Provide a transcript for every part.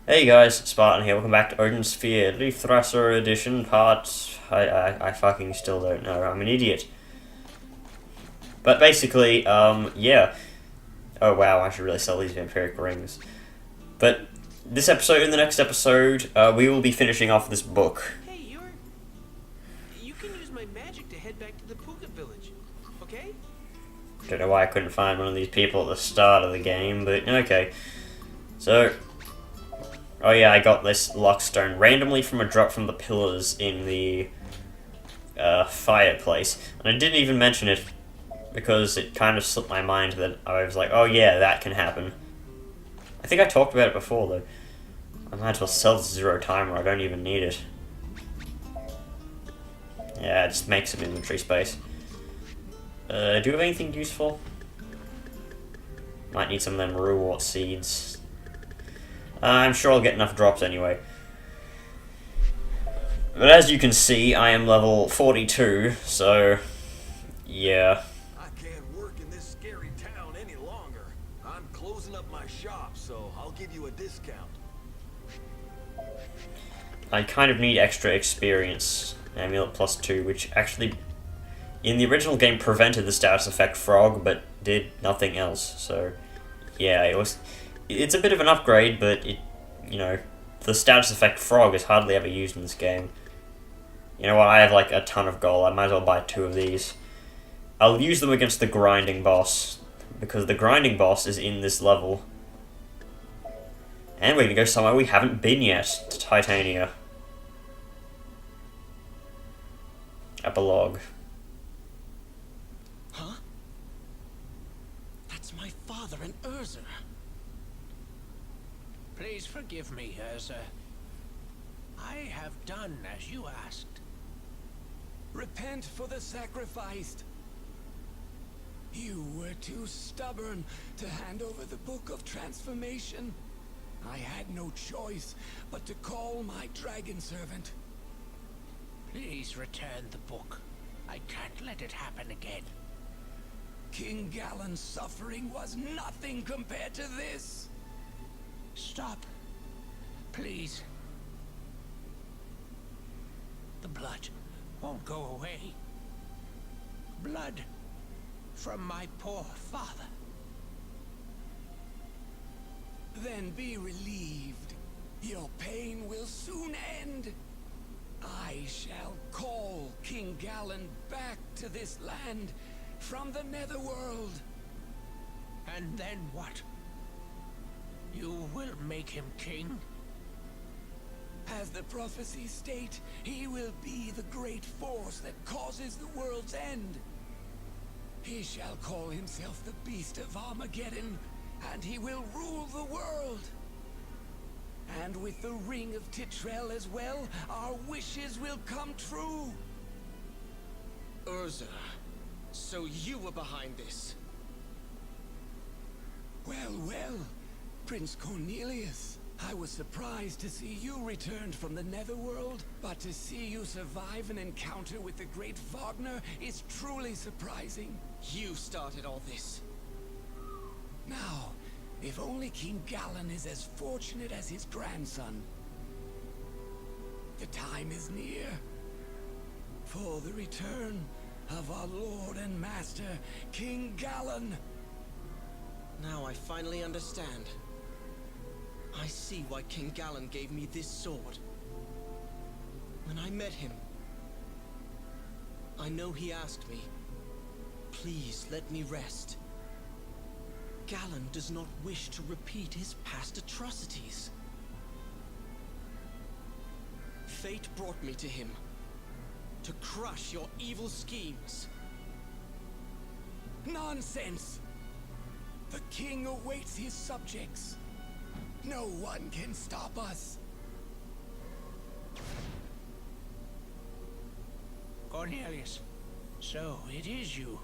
Hey guys, Spartan here. Welcome back to Odin's Sphere, leifthrasir edition part. I fucking still don't know. I'm an idiot. But basically, yeah. Oh wow, I should really sell these vampiric rings. But this episode and the next episode, we will be finishing off this book. Hey, you can use my magic to head back to the Puka village, okay? Don't know why I couldn't find one of these people at the start of the game, but okay. So, oh yeah, I got this lockstone randomly from a drop from the pillars in the fireplace. And I didn't even mention it because it kind of slipped my mind that I was like, oh yeah, that can happen. I think I talked about it before though. I might as well sell this zero timer, I don't even need it. Yeah, just make some inventory space. Do you have anything useful? Might need some of them reward seeds. I'm sure I'll get enough drops anyway. But as you can see, I am level 42, so yeah. I can't work in this scary town any longer. I'm closing up my shop, so I'll give you a discount. I kind of need extra experience. Amulet +2, which actually, in the original game, prevented the status effect frog, but did nothing else. So, yeah, it's a bit of an upgrade, but the status effect frog is hardly ever used in this game. You know what? I have like a ton of gold. I might as well buy 2 of these. I'll use them against the grinding boss, because the grinding boss is in this level. And we're gonna go somewhere we haven't been yet, to Titania. Epilogue. Huh? That's my father and Urza. Please forgive me, Urza. I have done as you asked. Repent for the sacrifice. You were too stubborn to hand over the Book of Transformation. I had no choice but to call my dragon servant. Please return the book. I can't let it happen again. King Galen's suffering was nothing compared to this. Stop. Please. The blood won't go away. Blood from my poor father. Then be relieved. Your pain will soon end. I shall call King Galen back to this land from the Netherworld. And then what? You will make him king? As the prophecies state, he will be the great force that causes the world's end. He shall call himself the Beast of Armageddon, and he will rule the world. And with the Ring of Titrel as well, our wishes will come true. Urza, so you were behind this? Well, well, Prince Cornelius. I was surprised to see you returned from the Netherworld, but to see you survive an encounter with the great Wagner is truly surprising. You started all this. Now, if only King Galen is as fortunate as his grandson. The time is near for the return of our Lord and Master, King Galen. Now I finally understand. I see why King Galen gave me this sword. When I met him, I know he asked me, please let me rest. Galen does not wish to repeat his past atrocities. Fate brought me to him, to crush your evil schemes. Nonsense! The king awaits his subjects. No one can stop us. Cornelius, so it is you.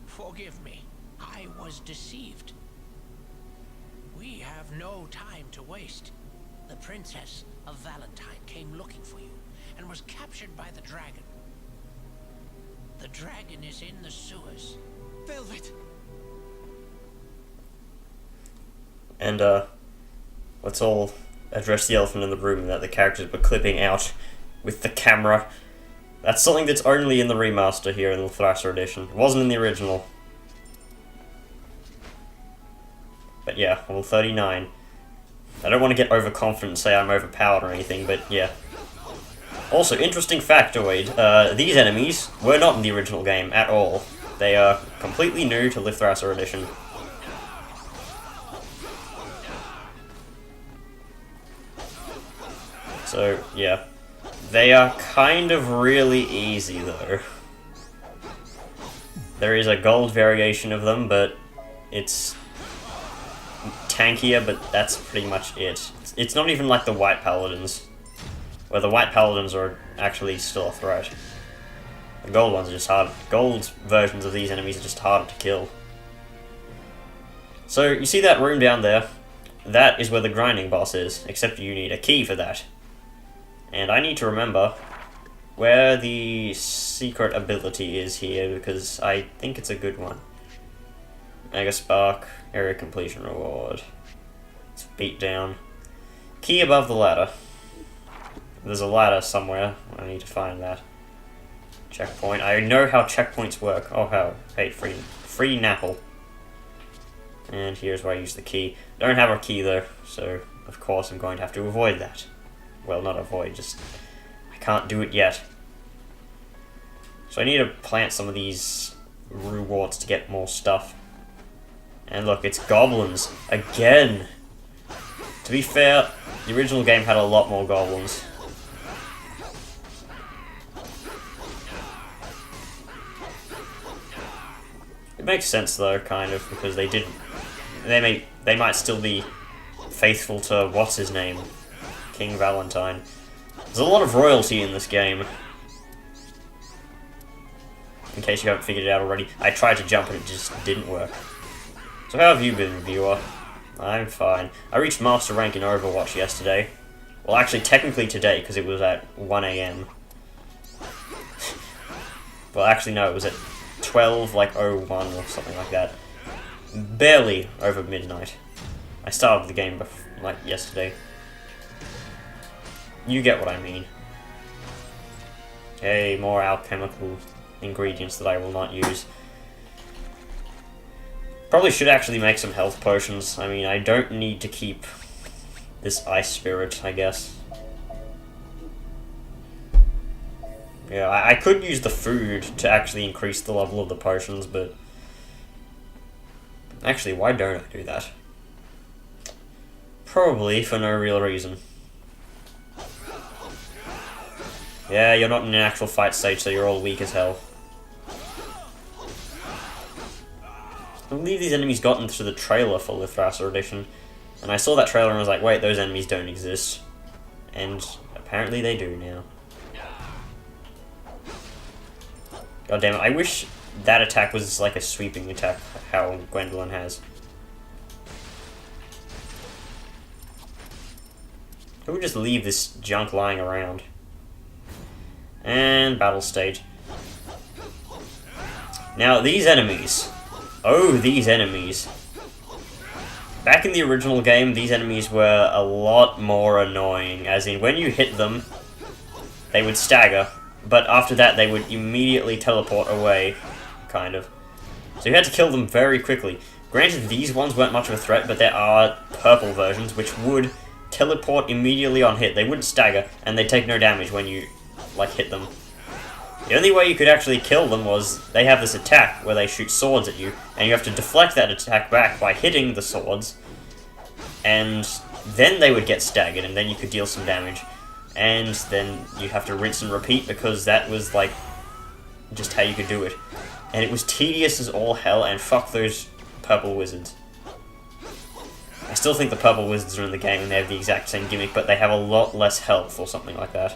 Forgive me. I was deceived. We have no time to waste. The Princess of Valentine came looking for you and was captured by the dragon. The dragon is in the sewers. Velvet! And, let's all address the elephant in the room that the characters were clipping out with the camera. That's something that's only in the remaster here in the Thrasir edition. It wasn't in the original. But yeah, level 39. I don't want to get overconfident and say I'm overpowered or anything, but yeah. Also, interesting factoid, these enemies were not in the original game at all. They are completely new to Thrasir edition. So, yeah. They are kind of really easy, though. There is a gold variation of them, but it's tankier, but that's pretty much it. It's not even like the white paladins, where the white paladins are actually still a threat. The gold ones are just hard. Gold versions of these enemies are just harder to kill. So, you see that room down there? That is where the grinding boss is, except you need a key for that. And I need to remember where the secret ability is here, because I think it's a good one. Mega Spark, area completion reward. It's beat down. Key above the ladder. There's a ladder somewhere. I need to find that. Checkpoint. I know how checkpoints work. Oh, how. Hey, free Napple. And here's where I use the key. Don't have a key though, so of course I'm going to have to avoid that. Well, not avoid, just I can't do it yet. So I need to plant some of these rewards to get more stuff. And look, it's goblins again. To be fair, the original game had a lot more goblins. It makes sense though, kind of, because they might still be faithful to what's his name, King Valentine. There's a lot of royalty in this game. In case you haven't figured it out already, I tried to jump and it just didn't work. So how have you been, viewer? I'm fine. I reached Master Rank in Overwatch yesterday. Well, actually, technically today, because it was at 1 AM. Well, actually, no, it was at 12, like, 01 or something like that. Barely over midnight. I started the game, like, yesterday. You get what I mean. Okay, more alchemical ingredients that I will not use. Probably should actually make some health potions. I mean, I don't need to keep this ice spirit, I guess. Yeah, I could use the food to actually increase the level of the potions, but actually, why don't I do that? Probably for no real reason. Yeah, you're not in an actual fight stage, so you're all weak as hell. I believe these enemies got into the trailer for the Thrasir edition, and I saw that trailer and I was like, wait, those enemies don't exist. And apparently they do now. God damn it, I wish that attack was like a sweeping attack, how Gwendolyn has. Who would just leave this junk lying around? And battle stage. Now, these enemies. Oh, these enemies. Back in the original game, these enemies were a lot more annoying. As in, when you hit them, they would stagger. But after that, they would immediately teleport away, kind of. So you had to kill them very quickly. Granted, these ones weren't much of a threat, but there are purple versions which would teleport immediately on hit. They wouldn't stagger, and they take no damage when you, like, hit them. The only way you could actually kill them was they have this attack where they shoot swords at you, and you have to deflect that attack back by hitting the swords, and then they would get staggered, and then you could deal some damage. And then you have to rinse and repeat because that was, like, just how you could do it. And it was tedious as all hell, and fuck those purple wizards. I still think the purple wizards are in the game and they have the exact same gimmick, but they have a lot less health or something like that.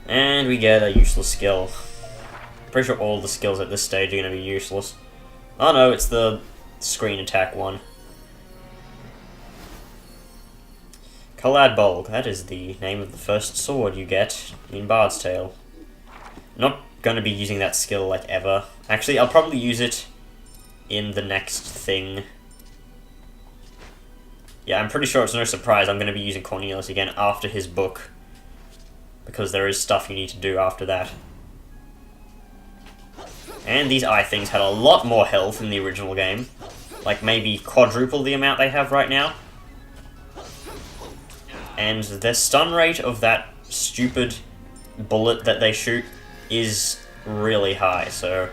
And we get a useless skill. Pretty sure all the skills at this stage are going to be useless. Oh no, it's the screen attack one. Collad Bulg, that is the name of the first sword you get in Bard's Tale. Not going to be using that skill, like, ever. Actually, I'll probably use it in the next thing. Yeah, I'm pretty sure it's no surprise I'm going to be using Cornelius again after his book. Because there is stuff you need to do after that. And these eye things had a lot more health in the original game. Like, maybe quadruple the amount they have right now. And the stun rate of that stupid bullet that they shoot is really high, so...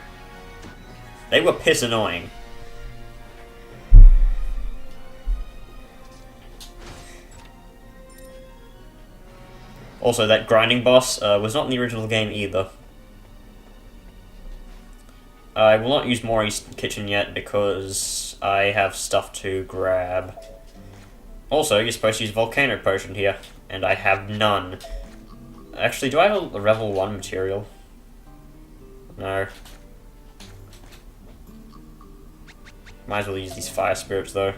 They were piss annoying. Also, that grinding boss was not in the original game either. I will not use Mori's kitchen yet because I have stuff to grab. Also, you're supposed to use Volcano Potion here, and I have none. Actually, do I have a level 1 material? No. Might as well use these Fire Spirits, though.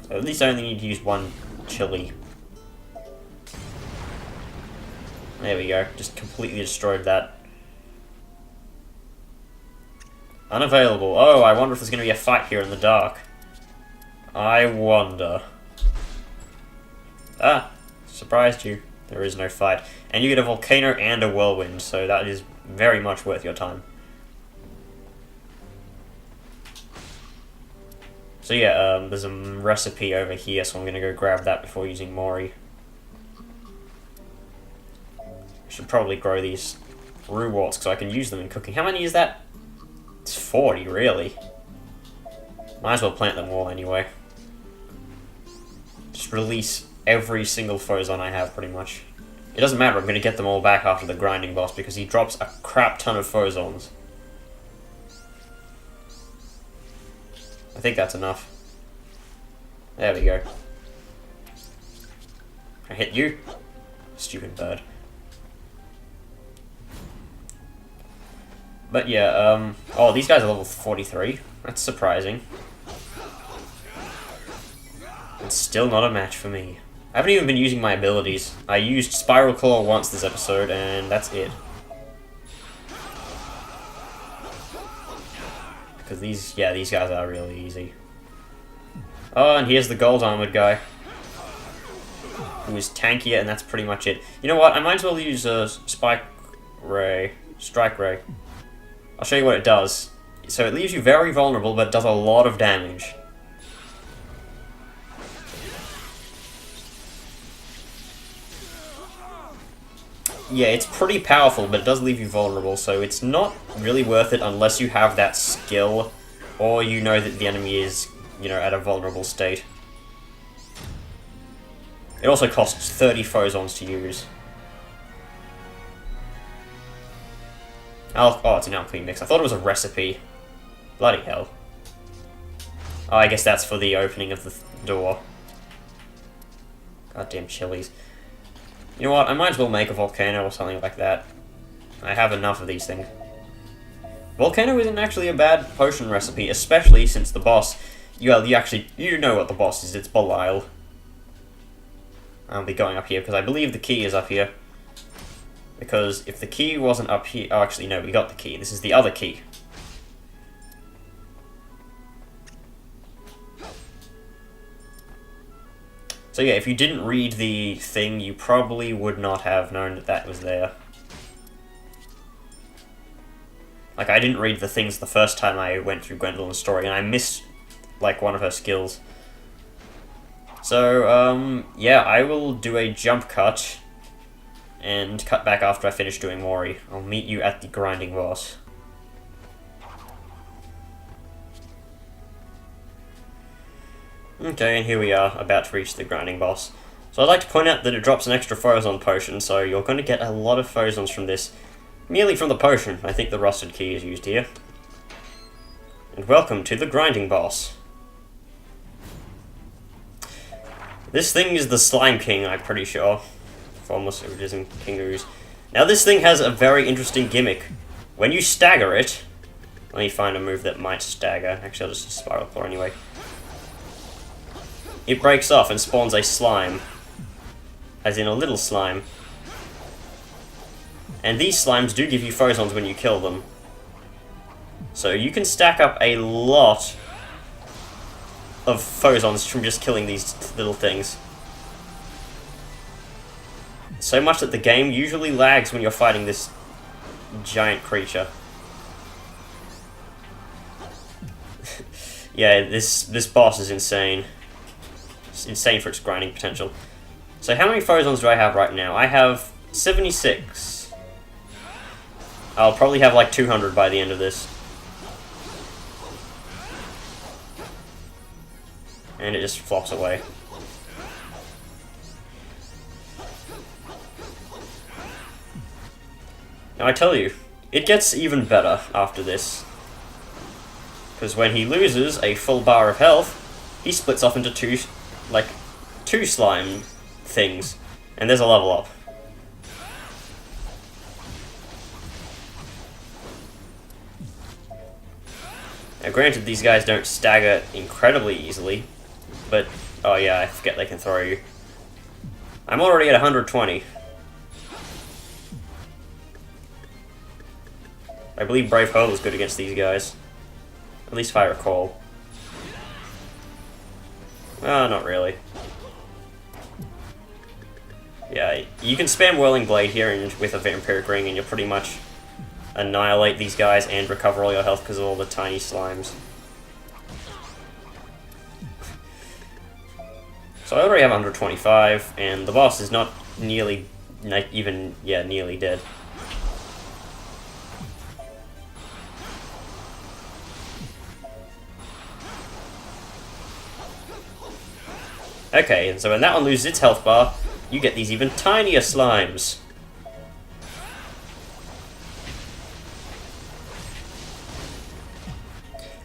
So at least I only need to use 1 chili. There we go, just completely destroyed that. Unavailable. Oh, I wonder if there's going to be a fight here in the dark. I wonder. Ah, surprised you. There is no fight. And you get a volcano and a whirlwind, so that is very much worth your time. So yeah, there's a recipe over here, so I'm going to go grab that before using Mori. I should probably grow these rhuwarts so I can use them in cooking. How many is that? It's 40, really. Might as well plant them all anyway. Just release every single Phozon I have, pretty much. It doesn't matter, I'm going to get them all back after the grinding boss because he drops a crap ton of Phozons. I think that's enough. There we go. I hit you. Stupid bird. But yeah, oh, these guys are level 43. That's surprising. It's still not a match for me. I haven't even been using my abilities. I used Spiral Claw once this episode, and that's it. Because these guys are really easy. Oh, and here's the gold armored guy. Who is tankier, and that's pretty much it. You know what, I might as well use a Strike Ray. I'll show you what it does. So it leaves you very vulnerable, but it does a lot of damage. Yeah, it's pretty powerful, but it does leave you vulnerable, so it's not really worth it unless you have that skill, or you know that the enemy is, you know, at a vulnerable state. It also costs 30 Phozons to use. Oh, it's an alchemy mix. I thought it was a recipe. Bloody hell. Oh, I guess that's for the opening of the door. Goddamn chilies. You know what, I might as well make a volcano or something like that. I have enough of these things. Volcano isn't actually a bad potion recipe, especially since the boss... you know what the boss is, it's Belial. I'll be going up here, because I believe the key is up here. Because if the key wasn't up here... oh, actually, no, we got the key. This is the other key. So yeah, if you didn't read the thing, you probably would not have known that that was there. Like, I didn't read the things the first time I went through Gwendolyn's story, and I missed, like, one of her skills. So, yeah, I will do a jump cut, and cut back after I finish doing Mori. I'll meet you at the grinding boss. Okay, and here we are, about to reach the grinding boss. So I'd like to point out that it drops an extra Phozon potion, so you're going to get a lot of Phozons from this, merely from the potion. I think the rusted key is used here. And welcome to the grinding boss. This thing is the Slime King, I'm pretty sure. Formless Images and King Ooze. Now this thing has a very interesting gimmick. When you stagger it... let me find a move that might stagger. Actually, I'll just use Spiral Claw anyway. It breaks off and spawns a slime. As in a little slime. And these slimes do give you phosons when you kill them. So you can stack up a lot of phosons from just killing these little things. So much that the game usually lags when you're fighting this giant creature. Yeah, this boss is insane. It's insane for its grinding potential. So how many phosons do I have right now? I have 76. I'll probably have like 200 by the end of this. And it just flops away. Now I tell you, it gets even better after this. Because when he loses a full bar of health, he splits off into two slime things. And there's a level up. Now granted, these guys don't stagger incredibly easily, but, oh yeah, I forget they can throw you. I'm already at 120. I believe Brave Hurl is good against these guys. At least if I recall. Not really. Yeah, you can spam Whirling Blade here and with a Vampiric Ring and you'll pretty much annihilate these guys and recover all your health because of all the tiny slimes. So I already have 125, and the boss is not nearly, nearly dead. Okay, and so when that one loses its health bar, you get these even tinier slimes.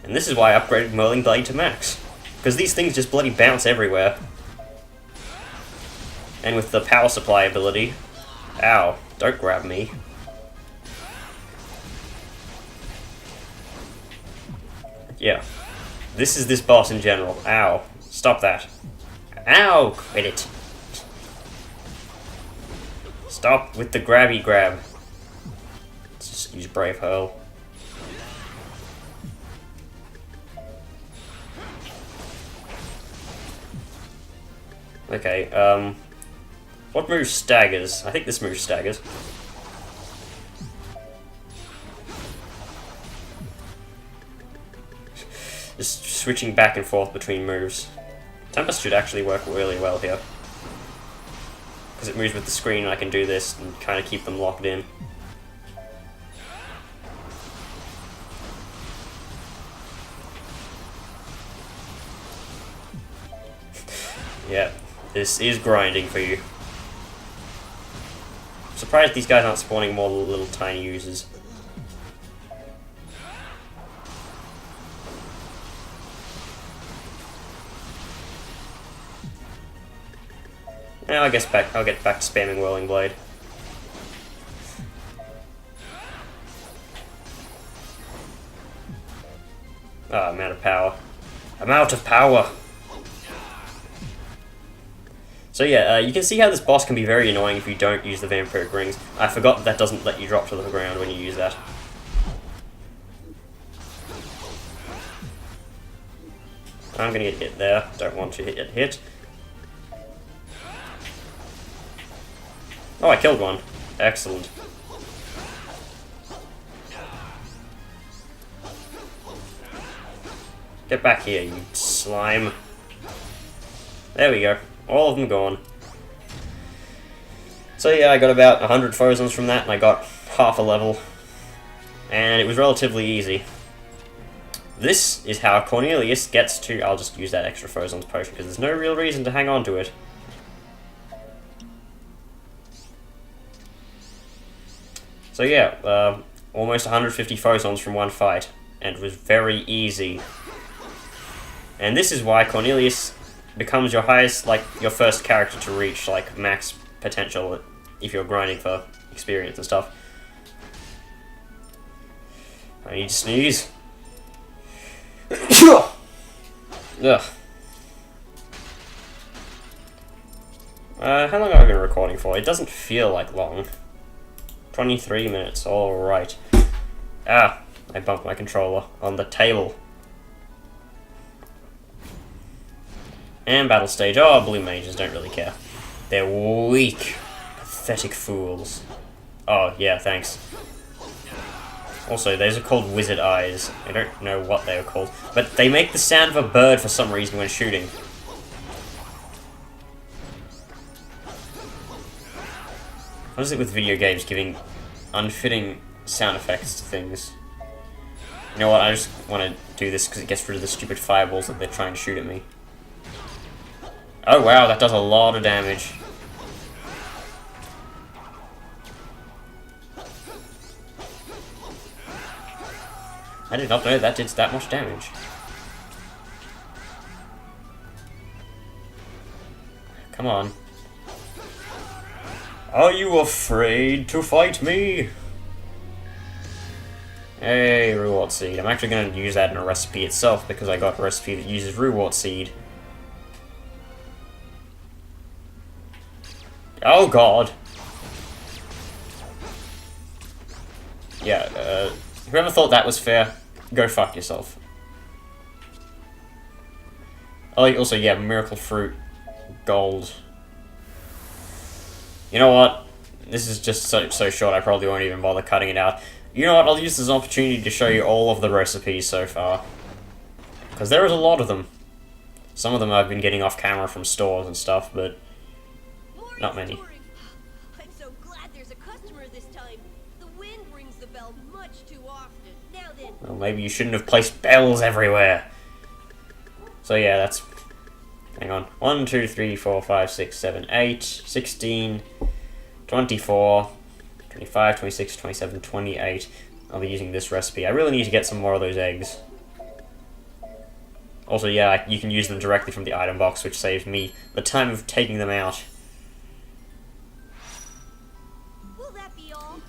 And this is why I upgraded Whirling Blade to max. Because these things just bloody bounce everywhere. And with the power supply ability... Ow, don't grab me. Yeah. This is this boss in general. Ow. Stop that. Ow! Quit it. Stop with the grabby grab. Let's just use Brave Hurl. Okay, what move staggers? I think this move staggers. Just switching back and forth between moves. Tempest should actually work really well here. Because it moves with the screen and I can do this and kind of keep them locked in. Yeah, this is grinding for you. I'm surprised these guys aren't spawning more little tiny users. Now I'll get back to spamming Whirling Blade. Ah, I'm out of power. I'm out of power! So yeah, you can see how this boss can be very annoying if you don't use the Vampiric Rings. I forgot that doesn't let you drop to the ground when you use that. I'm gonna get hit there. Don't want to get hit. Oh, I killed one. Excellent. Get back here, you slime. There we go. All of them gone. So yeah, I got about 100 phosons from that, and I got half a level. And it was relatively easy. This is how Cornelius gets to... I'll just use that extra phosons potion, because there's no real reason to hang on to it. So yeah, almost 150 phosons from one fight, and it was very easy. And this is why Cornelius becomes your highest, like, your first character to reach, like, max potential if you're grinding for experience and stuff. I need to sneeze. Ugh. How long have I been recording for? It doesn't feel like long. 23 minutes, alright. Ah, I bumped my controller on the table. And battle stage. Oh, blue mages don't really care. They're weak. Pathetic fools. Oh, yeah, thanks. Also, those are called wizard eyes. I don't know what they are called. But they make the sound of a bird for some reason when shooting. What is it with video games giving unfitting sound effects to things? You know what, I just want to do this because it gets rid of the stupid fireballs that they're trying to shoot at me. Oh wow, that does a lot of damage. I did not know that did that much damage. Come on. Are you afraid to fight me? Hey, reward seed. I'm actually going to use that in a recipe itself because I got a recipe that uses reward seed. Oh god. Yeah, whoever thought that was fair, go fuck yourself. Oh, also, yeah, miracle fruit, gold. You know what? This is just so short, I probably won't even bother cutting it out. You know what? I'll use this opportunity to show you all of the recipes so far. Because there is a lot of them. Some of them I've been getting off camera from stores and stuff, but not many. I'm so glad there's a customer this time. The wind rings the bell much too often. Now then. Well, maybe you shouldn't have placed bells everywhere. So yeah, that's... Hang on. 1, 2, 3, 4, 5, 6, 7, 8, 16, 24, 25, 26, 27, 28. I'll be using this recipe. I really need to get some more of those eggs. Also, yeah, you can use them directly from the item box, which saves me the time of taking them out. Will that be all?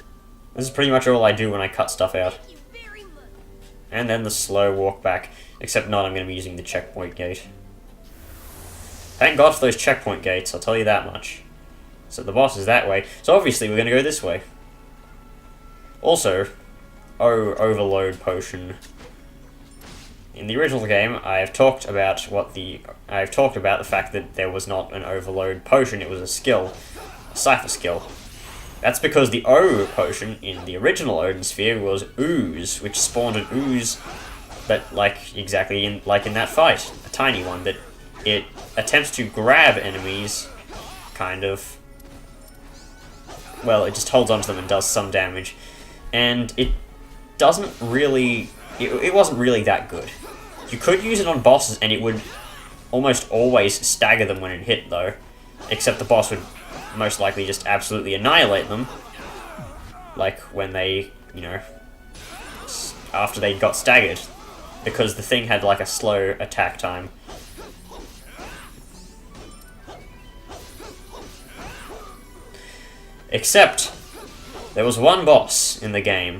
This is pretty much all I do when I cut stuff out. Thank you very much. And then the slow walk back. Except not, I'm going to be using the checkpoint gate. Thank God for those checkpoint gates, I'll tell you that much. So the boss is that way, so obviously we're going to go this way. Also, overload potion. In the original game, I've talked about the fact that there was not an overload potion, it was a skill, a cipher skill. That's because the O potion in the original Odin sphere was ooze, which spawned an ooze that, like in that fight, a tiny one that it attempts to grab enemies, kind of. Well, it just holds onto them and does some damage, and it doesn't really. It wasn't really that good. You could use it on bosses, and it would almost always stagger them when it hit, though. Except the boss would most likely just absolutely annihilate them, like when they, you know, after they got staggered, because the thing had like a slow attack time. Except, there was one boss in the game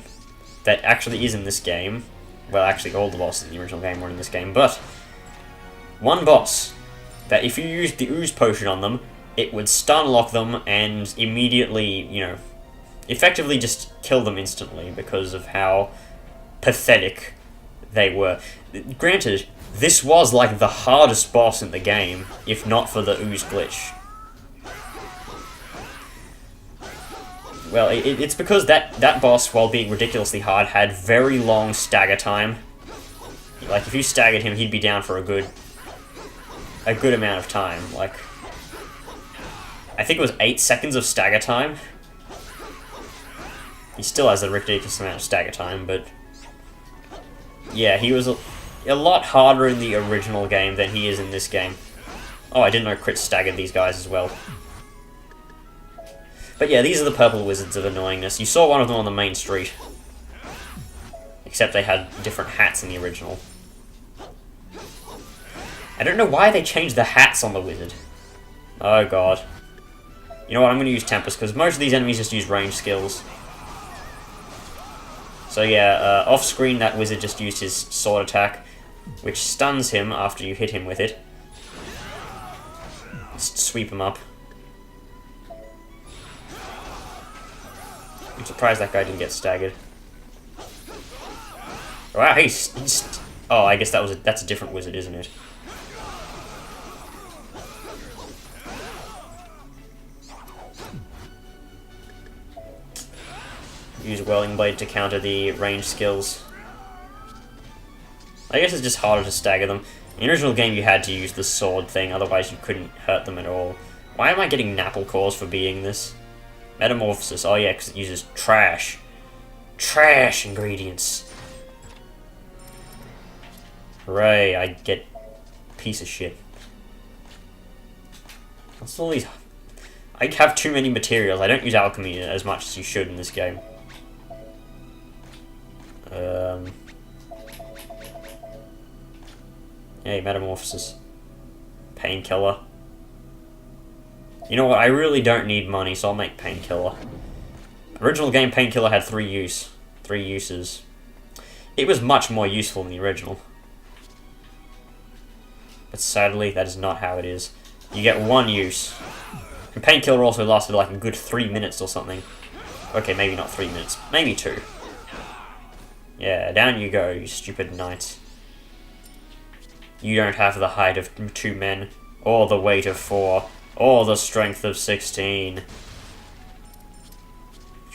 that actually is in this game. Well, actually, all the bosses in the original game were in this game, but one boss that if you used the ooze potion on them, it would stun lock them and immediately, you know, effectively just kill them instantly because of how pathetic they were. Granted, this was like the hardest boss in the game, if not for the ooze glitch. Well, it's because that boss, while being ridiculously hard, had very long stagger time. Like, if you staggered him, he'd be down for a good amount of time. Like, I think it was 8 seconds of stagger time. He still has a ridiculous amount of stagger time, but yeah, he was a lot harder in the original game than he is in this game. Oh, I didn't know crits staggered these guys as well. But yeah, these are the purple wizards of annoyingness. You saw one of them on the main street. Except they had different hats in the original. I don't know why they changed the hats on the wizard. Oh god. You know what, I'm going to use Tempest, because most of these enemies just use range skills. So yeah, off-screen that wizard just used his sword attack, which stuns him after you hit him with it. Just sweep him up. I'm surprised that guy didn't get staggered. Wow, he's oh, I guess that's a different wizard, isn't it? Use Whirling Blade to counter the range skills. I guess it's just harder to stagger them. In the original game you had to use the sword thing, otherwise you couldn't hurt them at all. Why am I getting Napple Cores for beating this? Metamorphosis, oh yeah, because it uses trash. Trash ingredients. Hooray, I get piece of shit. What's all these? I have too many materials. I don't use alchemy as much as you should in this game. Hey, metamorphosis. Painkiller. You know what? I really don't need money, so I'll make painkiller. Original game painkiller had three uses. It was much more useful than the original. But sadly, that is not how it is. You get one use. And painkiller also lasted like a good 3 minutes or something. Okay, maybe not 3 minutes. Maybe 2. Yeah, down you go, you stupid knight. You don't have the height of 2 men, or the weight of 4, or the strength of 16.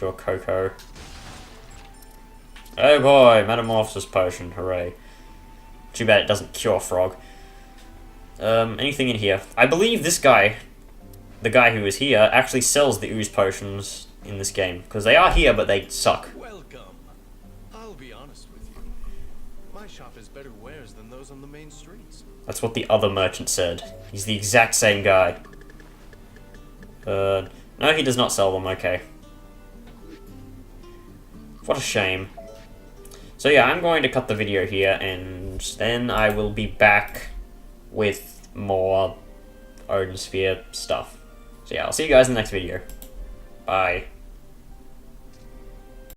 Your Coco. Oh boy, metamorphosis potion, hooray. Too bad it doesn't cure frog. Anything in here? I believe this guy, the guy who is here, actually sells the ooze potions in this game. Because they are here, but they suck. Welcome. I'll be honest with you. My shop has better wares than those on the main streets. That's what the other merchant said. He's the exact same guy. No, he does not sell them, okay. What a shame. So yeah, I'm going to cut the video here, and then I will be back with more Odin Sphere stuff. So yeah, I'll see you guys in the next video. Bye.